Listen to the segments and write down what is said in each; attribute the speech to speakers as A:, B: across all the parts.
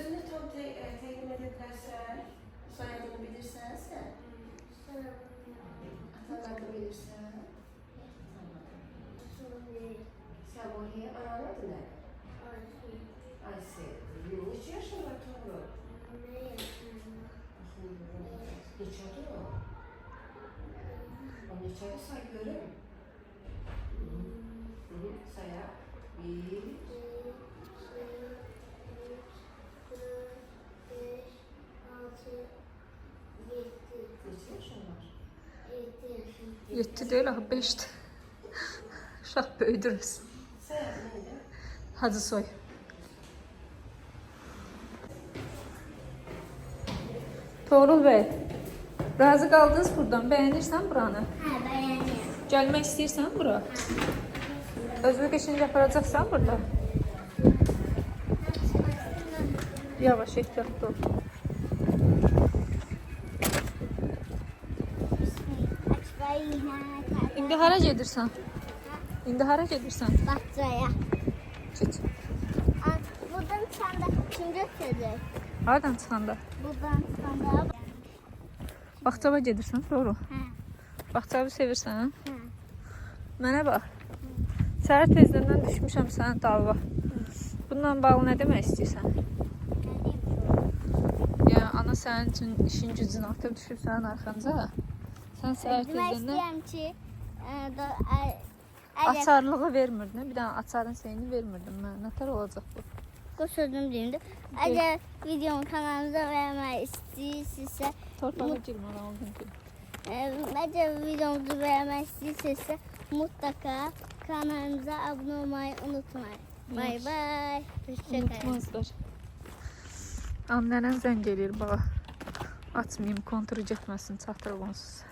A: özünü tam təqdim edə bilərsən, soyadını bilirsənsə, atanı da bilirsən. Səbuhi, ananın adı nədir? Ayşe. Neçə yaşın var Tuğrul? Neçədir o? O neçədir say görüm? Sayaq. 1,
B: 7 değil, 5'ti. Uşaq böyüdürüz. Hacı soy. Tuğrul Bey, razı qaldınız buradan. Bəyənirsən buranı?
C: Hə, bəyənirəm.
B: Gəlmək istəyirsən bura? Özlük işini yaparacaqsan burada? Yavaş, ehtiyatlı ol. İndi hara gedirsən? İndi hara gedirsən?
C: Bağçaya.
B: Get.
C: Buradan çıxanda kim götürür?
B: Haradan çıxanda?
C: Buradan çıxanda.
B: Bağçaba gedirsən, doğru.
C: Hə.
B: Bağçabı sevirsən?
C: Hə.
B: Mənə bax. Səhər tezdən düşmüşəm sənin dava. Bununla bağlı nə demək istəyirsən? Yəni ana sənin üçün işin gücün atıb düşüb sənin arxanca. Sən səhər
C: Demək
B: tezdən
C: istəyirəm ki,
B: açarlığı vermirdin. Bir dənə açarın şeyini vermirdim mən. Nətər olacaq bu?
C: bu sözüm deyimdir. Əgər videomu kanalımıza vermək istəyirsinizsə,
B: Torpağa girmən aldın ki.
C: əgər videomuzu vermək istəyirsinizsə, mutlaka kanalımıza abunə olmayı unutmayın. Bay bay.
B: Unutmazlar. Annənən zəng eləyir bağa. Açmayayım, konturu getməsin, çatdırıb onsuz.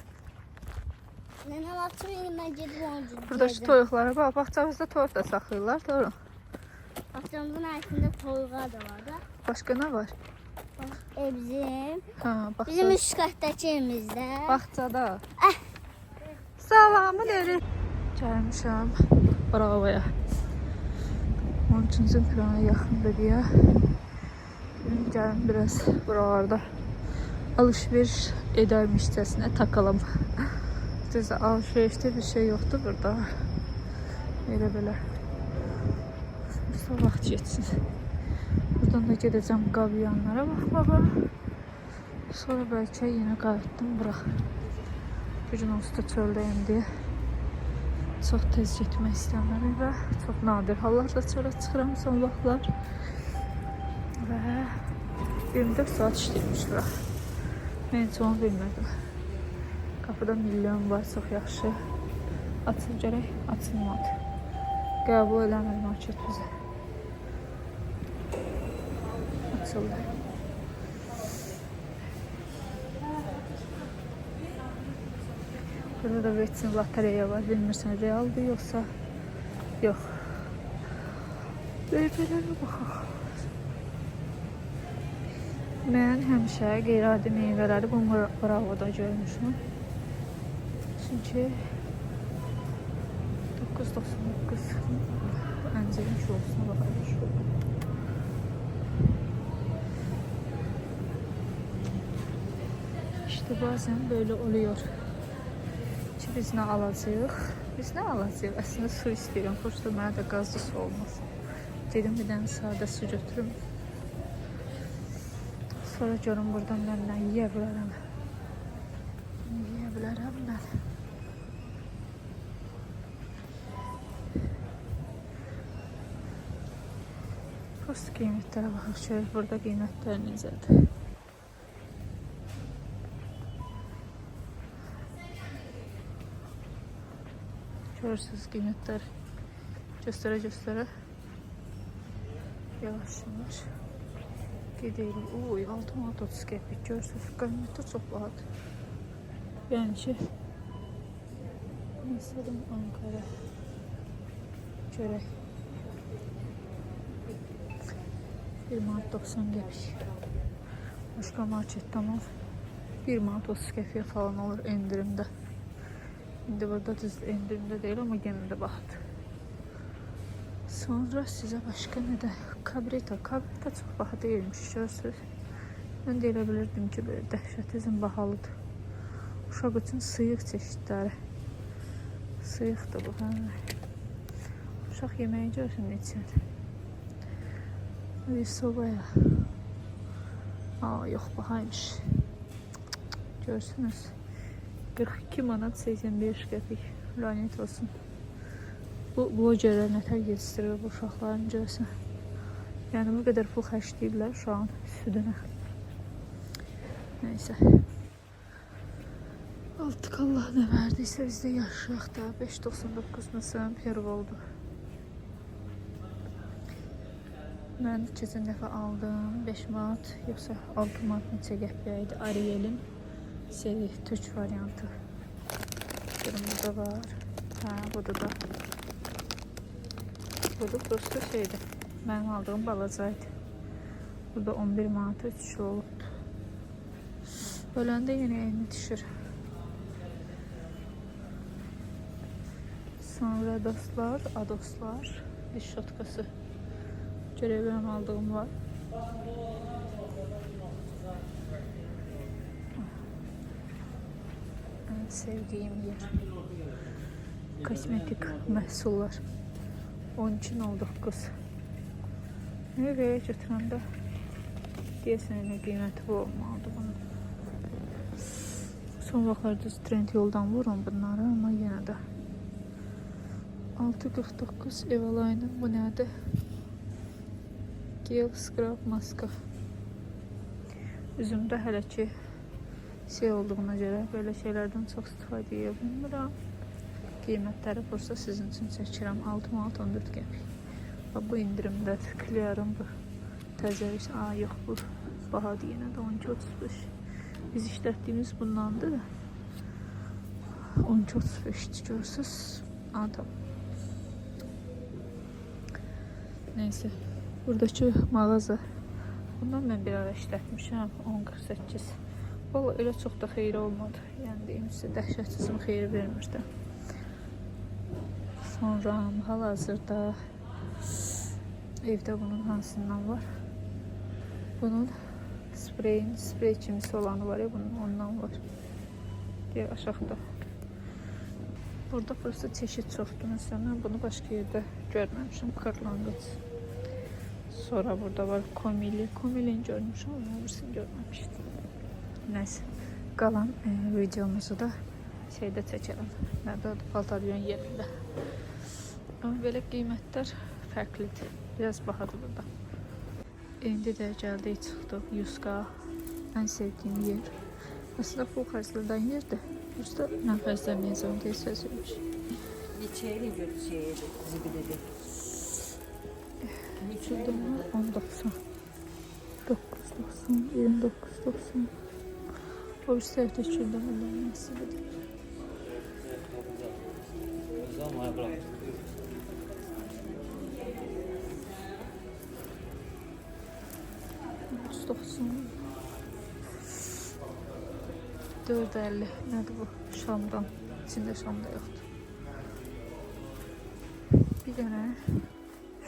C: Nənəm açmayın, mən gedib onu cüzdəyəcəm.
B: Burada şu toyuqlara bax, bağçamızda toyuq da saxlayırlar, doğru.
C: Bağçamızın altında toyuğa da var da.
B: Başqa nə var?
C: Bizim.
B: Hə, bağça.
C: Bizim üst katdakı evimizdə.
B: Bağçada. Salamı derim. Gəlmişəm Bravoya. 13-cü plana yaxındır deyə. Gəlin biraz buralarda alışveriş edərmişcəsinə takalım. Düzə alışverişdə bir şey yoxdur burada. Belə. Bir vaxt geçsin. Buradan da gedəcəm qaviyanlara baxmağa. Sonra bəlkə yenə qayıtdım bura. Bir gün onsuz da çöldəyim deyə. Çox tez getmək istəmirəm və çox nadir hallarda çölə çıxıram son vaxtlar. Və 24 saat işləyirmiş bura. Mən heç onu bilmədim. Qapıda milyon var, çox yaxşı. Açıl gərək, açılmadı. Qəbul eləmir market bizə. Açıldı. Burada da Vetsin lotereya var. Bilmirsən realdır yoxsa yox. Böybələrə baxaq. Mən həmişə qeyri-adi meyvələri bu Bravoda görmüşəm. Çünki 9.99 əncərin şousuna baxarıq. İşte bazen böyle oluyor. Ki biz nə alacağıq? Biz nə alacağıq? Əslində su istəyirəm. Xoşdur, mənə də qazlı su olmasın. Dedim bir dənə sadə su götürüm. Sonra görüm buradan mən nə yeyə bilərəm. Yeyə bilərəm mən. Prosto qiymətlərə baxaq. Şöyle burada qiymətlər necədir? Görürsünüz qiymətlər göstərə yavaş gedirik. Oy, 6 manat 30 qəpik. Görürsünüz qiymətlər çox bahadır. Yəni ki məsələn Ankara çörək 1 manat 90 qəpik. Başqa marketdə 1 manat 30 qəpiyə falan olur endirimdə. İndi burada düz endirimdə deyil, amma yenə də bahadır. Sonra sizə başqa nə də kabrita çox baha deyilmiş, görürsünüz. Mən də elə bilirdim ki, böyle dəhşətizm bahalıdır. Uşaq üçün sıyıq çeşidləri. Sıyıqdır bu, hə. Uşaq yeməyi görsün neçədir. Bir sobaya. Aa, yox, bahaymış. Görsünüz. 42 manat 85 qəpik. Lanet olsun. Bu blogerlər nətər yetişdirir bu uşaqların görsün. Yəni bu qədər pul xərcləyirlər uşağın südünə. Neyse. Artık Allah ne verdiyse biz de yaşayaq da. 5.99 mesela perv oldu. Mən keçən dəfə aldım 5 manat, yoxsa 6 manat neçə qəpiyə idi. Ariel'in Türk variantı. Görün burada var. Ha, burada da. Burada prosto şeydi. Mənim aldığım balacaydı. Burada 11 manata 3 olubdu. Öləndə yenə eyni düşür. Sonra dostlar, adoslar, diş şotkası. Görək benim aldığım var. En sevdiğim yer. Kosmetik məhsullar. Onun için olduq qız. Nereye götürəndə deyəsən nə qiyməti bu olmalıdır bunun. Son vaxtlarda trend yoldan vurum bunları, amma yenə də 6.49 Evaline. Bu nədir? Gel scrub maska. Üzümdə hələ ki şey olduğuna görə belə şeylərdən çox istifadə edə bilmirəm. Qiymətləri bursa sizin üçün çəkirəm. 6 manat 14 qəpik. Bu indirimdədir. Clear'ın bu təzəviş. Aa, yox, bu bahadır yenə də 12.35. Biz işlətdiyimiz bundandır. 12.35 görürsünüz. Aa, tamam. Neyse. Buradakı mağaza. Bundan mən bir ara işlətmişəm. 10.48. Valla elə çox da xeyri olmadı. Yəni deyim sizə, dəhşətizm xeyri vermirdi. Sonra hal-hazırda evdə bunun hansından var? Bunun sprey kimisi olanı var ya, bunun ondan var. Diğer aşağıda. Burada burası çeşit çoxdur. Mesela mən bunu başqa yerdə görməmişim. Kırlangıç. Sonra burada var komili. Komilini görmüşüm ama öbürsünü görməmişdim. Neyse. Qalan videomuzu da şeydə çəkərəm. Nədə? Paltaryon yerində. Ama belə qiymətlər fərqlidir. Biraz bahadır burada. İndi də gəldik, çıxdıq. Yuska. Ən sevdiyim yer. Aslında pul xərclədən yerdir. Bursa mən xərcləməyəcəm deyə söz vermiş.
A: Neçəyə görəcəyik zibilədə?
B: Çuldamlar 10.90. 9.90. 29.90. O bir sevdi çuldamlar nasıl bilir. $4.50. Nədir bu? Şamdan. İçində şam da yoxdur. Bir dənə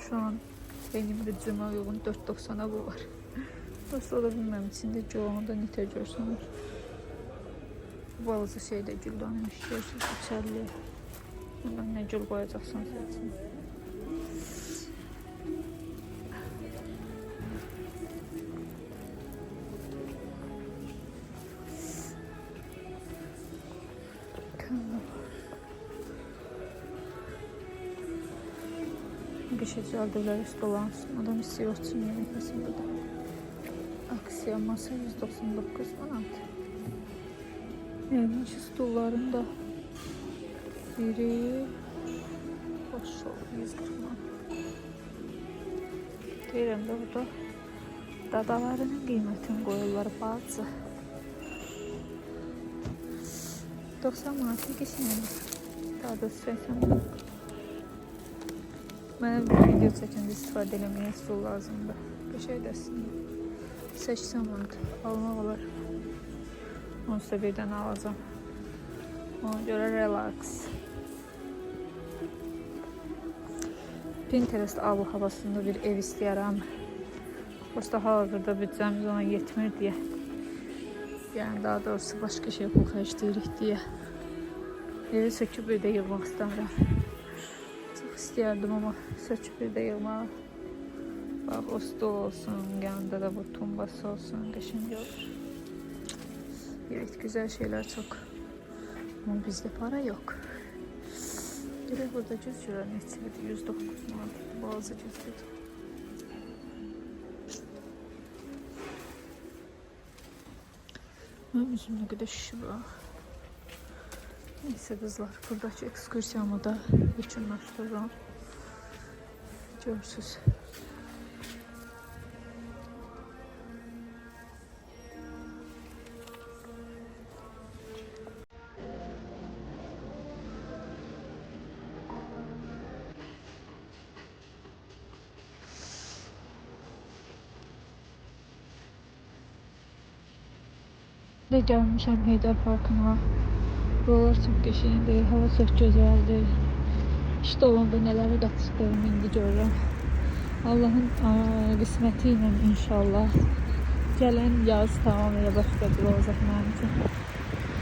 B: şu an benim büdcəmə uyğun 4.90'a bu var. Nasıl ola bilməm. İçində çoğunda nitə görsünür. Bu balaca şey də güldan imiş. Görsünüz, içərli. Bundan nə gül qoyacaqsınız içində. Bir şey düzeldirler üstü olansın. Adam istiyor için yemek yesin burada. Aksiya masa 199 manat. Evin stulların da biri boş olur 140 manat. Deyirəm də burada dadalarının qiymətini qoyurlar bazı. 90 manat ikisini. Daha da 80 manat. Mənə bir video çəkəndə istifadə eləməyə stul lazımdır. Bir şey dəsin. 80 manat almaq olar. Onsuz birdən alacağım. Ona görə relax. Pinterest abu havasında bir ev istəyərəm. Prosta hal-hazırda büdcəmiz ona yetmir deyə. Yəni daha doğrusu başqa şey pul xərcləyirik deyə. Evi söküb bir də yığmaq istəmirəm. Çox istəyərdim amma söküb bir də yığmaq. Bax o stol olsun, yanında da bu tumbası olsun, qəşəng olur. Evet, güzel şeyler çok. Ama bizde para yok. Direkt burada cüz cüren etseydi 109 manat. Bazı cüzdeydi. Benim yüzümde kadar şişi var. Neyse kızlar, buradaki ekskursiyamı da bütünləşdirirəm. Görürsünüz. De gelmişəm Heydər Parkına. Buralar çox qəşəngdir, hava çox gözəldir. İşte olanda nələrə qatışdığımı indi görürəm. Allahın qisməti ilə inşallah gələn yaz tamamilə başqadır olacaq mənim üçün.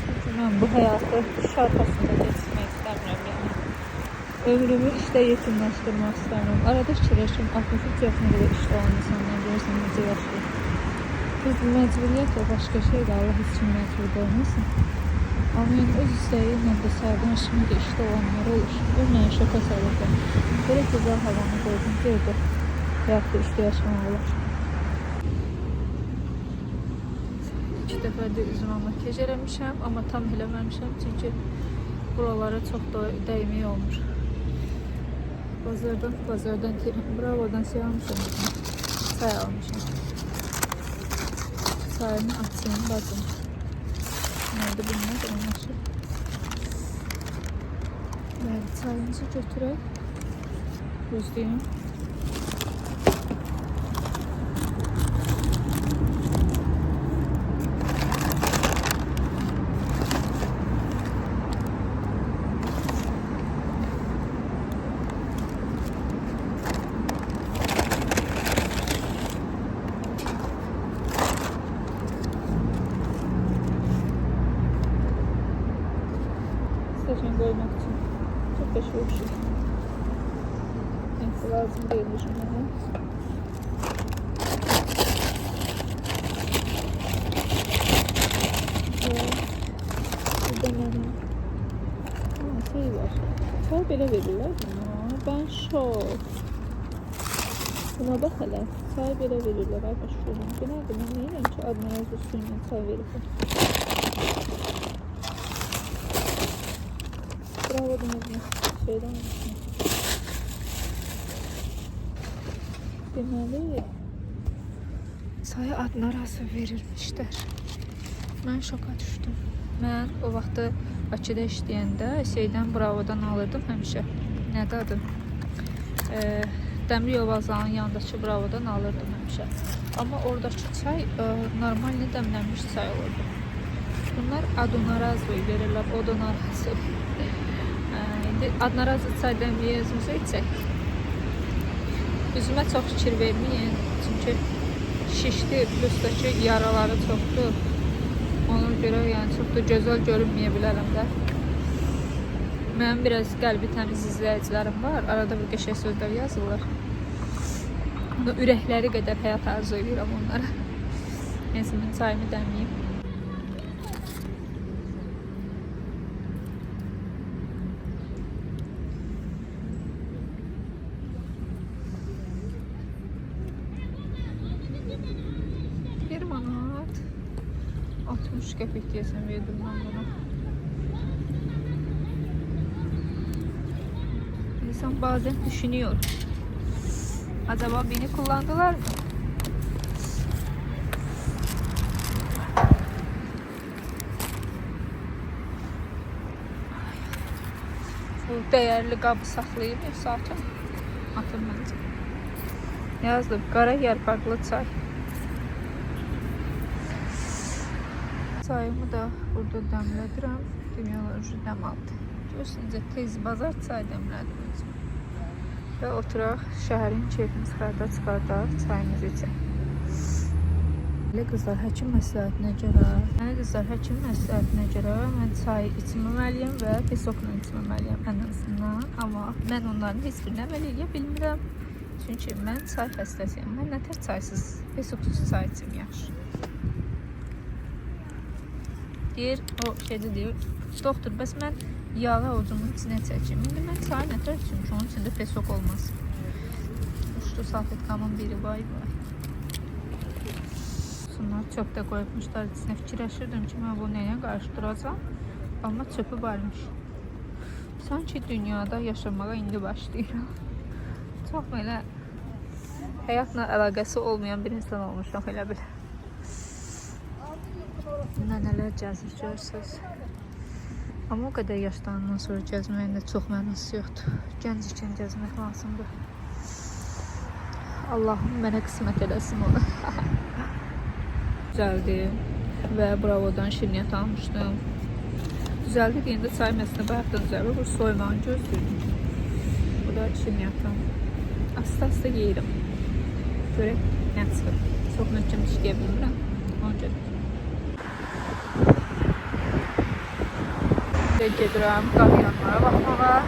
B: Çünki mən bu həyatı iş arxasında keçirmək istəmirəm. Yəni. Ömrümü işdə yetimləşdirmək istəmirəm. Arada fikirləşirəm, 63 yaşında qədər işdə olan insanlar görürsən necə yaşayır. Biz məcburiyyətlə başqa şeydə Allah heç kimi məcbur qoymasın. Amma yəni öz istəyiyle də sərdən şimdi işdə olanlar olur. Bu mənə şoka salırdı. Belə güzel havanı qoydum, gördü. Həyatda işdə yaşamaq olar. 2 dəfədir üzümə makyaj eləmişəm, amma tam eləməmişəm. Çünki buralara çox da dəymək olmur. Bazardan Bravo'dan şey almışam. Çay almışam. Çayını açayım, bakın. Nerede bunlar? Anlaşılır. Evet, çayımızı götürək. Gözləyim. Saçını koymak için çok da şey. Neyse lazım değilmiş bana. Burada benim şey var. Çay belə verirlər buna. Ben şok. Buna bak hele. Çay belə verirlər. Ay başlayalım. Günaydı ben neyim ki Admiral suyla çay verirlər. Bravo demezmiş. Şeyden mi? Deməli çayı adnarası verilmişlər. Mən şoka düşdüm. Mən o vaxtı Bakıda işləyəndə şeydən Bravo'dan alırdım həmişə. Nədir adı? Dəmir yol vağzalının yanındakı Bravo'dan alırdım həmişə. Amma oradakı çay normal dəmlənmiş çay olurdu. Bunlar adnarası verirlər, odonarası. Adnarası çay dəmləyəcəmizə içək. Üzümə çox fikir verməyin. Çünki şişdi, plusdakı yaraları çoxdur. Ona görə yəni çox da gözəl görünməyə bilərəm də. Mənim biraz qəlbi təmiz izləyicilərim var. Arada bir qəşəng sözlər yazırlar. Ürəkləri qədər həyat arzu edirəm onlara. Neyse, mən çayımı dəmləyim. Bir manat 60 qəpik deyəsən verdim mən buna. İnsan bazen düşünüyor. Acaba beni kullandılar mı? Bu değerli qabı saxlayıb sakin atım məncə. Yazdım, qara yarpaqlı çay. Çayımı da burada dəmlədirəm. Dünyalar üçün dəm aldı. Görürsünüz, tez bazar çay dəmlədim. və oturaq şəhərin keyfini çıxardaq, çayımızı içək. Qızlar, həkim məsləhətinə görə mən çay içməməliyəm və pesokla içməməliyəm ən azından. Amma mən onların heç birini əməl edə bilmirəm. Çünki mən çay xəstəsiyəm. Mən nətər çaysız, pesoksuz çay içim yaxşı. Deyir, o şeydə deyir, doktor, bəs mən yağı avucumun içinə çəkim. İndi mən çayı nətər içim ki, onun içində pesok olmaz. Uçdu salfetkamın biri, vay. Bunlar çöpdə qoyubmuşlar içinə. Fikirləşirdim ki, mən bunu nəyə qarışdıracam. Amma çöpü varmış. Sanki dünyada yaşamağa indi başlayıram. Çox belə həyatla əlaqəsi olmayan bir insan olmuşam elə bil. Nənələr gəzir, görürsünüz. Amma o qədər yaşlanandan sonra gəzməyin də çox mənası yoxdur. Gənc ikən gəzmək lazımdır. Allahım mənə qismət eləsin onu. Düzəldi və bravodan şirniyyat almışdım. Düzəldi deyəndə çay məsələ bayaqdan düzəldi. Bu soymağını gözlürdüm. Bu da şirniyyatdan. Asta yeyirəm. Görək nə çıxır. Çox möhkəm işləyə bilmirəm. Ona görə. Gedirəm qavyanlara baxmağa.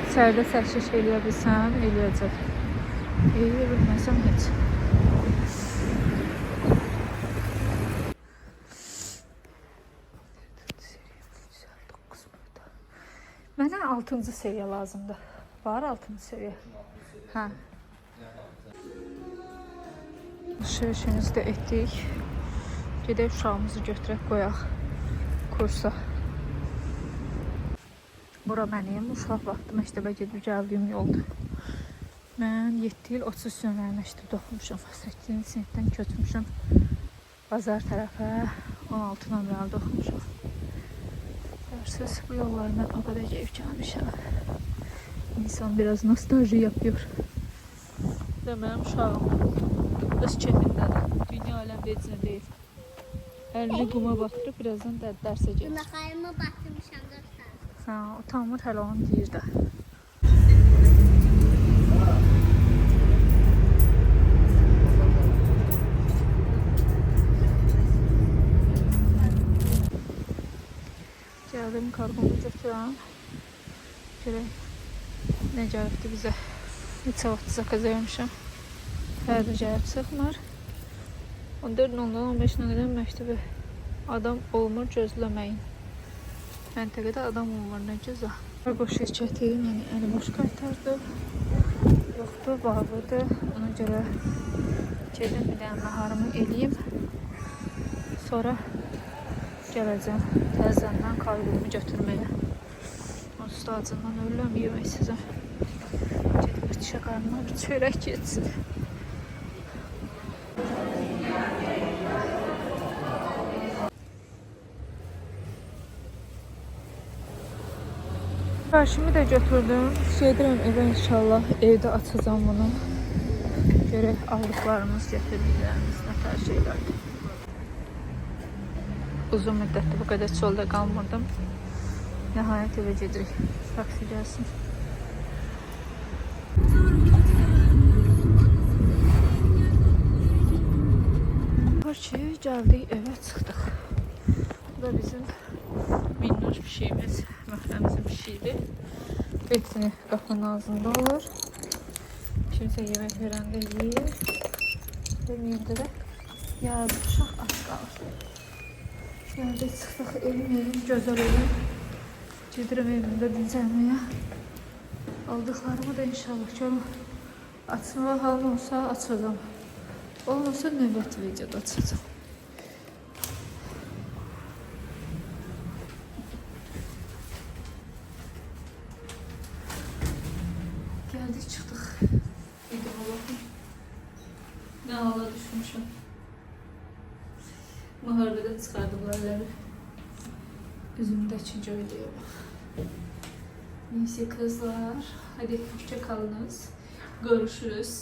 B: İçəridə təşkiş eləyə bilsəm, eləyəcək. Eləyə bilməsəm heç. Mənə 6-cı seriya lazımdır. Var 6-cı seriya. Hə. Alışverişimizi də etdik. Gedək uşağımızı götürək qoyaq kursa. Bura mənim uşaq vaxtı məktəbə gedib gəldiyim yoldur. Mən 7 il 30 sönər məktəbdə oxumuşam. 8-ci sinifdən köçmüşəm. Bazar tərəfə 16 nömrəli oxumuşam. Siz bu yolları mən o kadar keyif çalmışam. İnsan biraz nostalji yapıyor. Ve benim uşağım öz keyfindədir. Dünya aləm vecinə deyil. Əlini quma batırıb birazdan dərsə gelir.
C: Dırnaqlarımı batırmışam da.
B: Ha, utanmır hələ onu deyir də. Gəldim kargomu götürəm. Görək nə gəlibdi bizə. Neçə vaxt zakaz vermişəm. Hər də gəlib çıxmır. 14:00-dan 15:00-nə qədər məktəbə adam olmur, gözləməyin. Məntəqədə adam olmur, nə gözə. Kargo şirkəti məni əli boş qaytardı. Yoxdur, bağlıdır. Ona görə gedim bir dənə naharımı eləyim. Sonra gələcəm təzədən kargomu götürməyə. Onsuz da acından ölürəm yemək sizə. Gedib bitişə qarnına bir çörək geçsin. Karşımı da götürdüm. Gedirəm evə inşallah. Evdə açacağım bunu. Görək aldıqlarımız, gətirdiklərimiz nətər şeylərdir. Uzun müddətdir bu qədər çöldə qalmırdım. Nəhayət evə gedirik. Taksi gəlsin. Ki, gəldik evə çıxdıq. Bu da bizim minnoş pişiyimiz, məhrəmizin pişiyidir. Betini qapının ağzında olur. Kimsə yemək verəndə yeyir. Verməyəndə də yardım uşaq az qalır. Gəldik, çıxdıq, evim, gözəl evim. Gedirəm evimdə dincəlməyə. Aldıqlarımı da inşallah görüm. Açmağa halım olsa açacağım. Olmasa növbəti videoda açacağım. Gəldik, çıxdıq. Videoya baxın. Nə hala düşmüşəm. Müharibədən çıxardıblar əlləri. Üzümdəki göyləyə bax. Neyse kızlar. Hadi hoşça kalınız. Görüşürüz.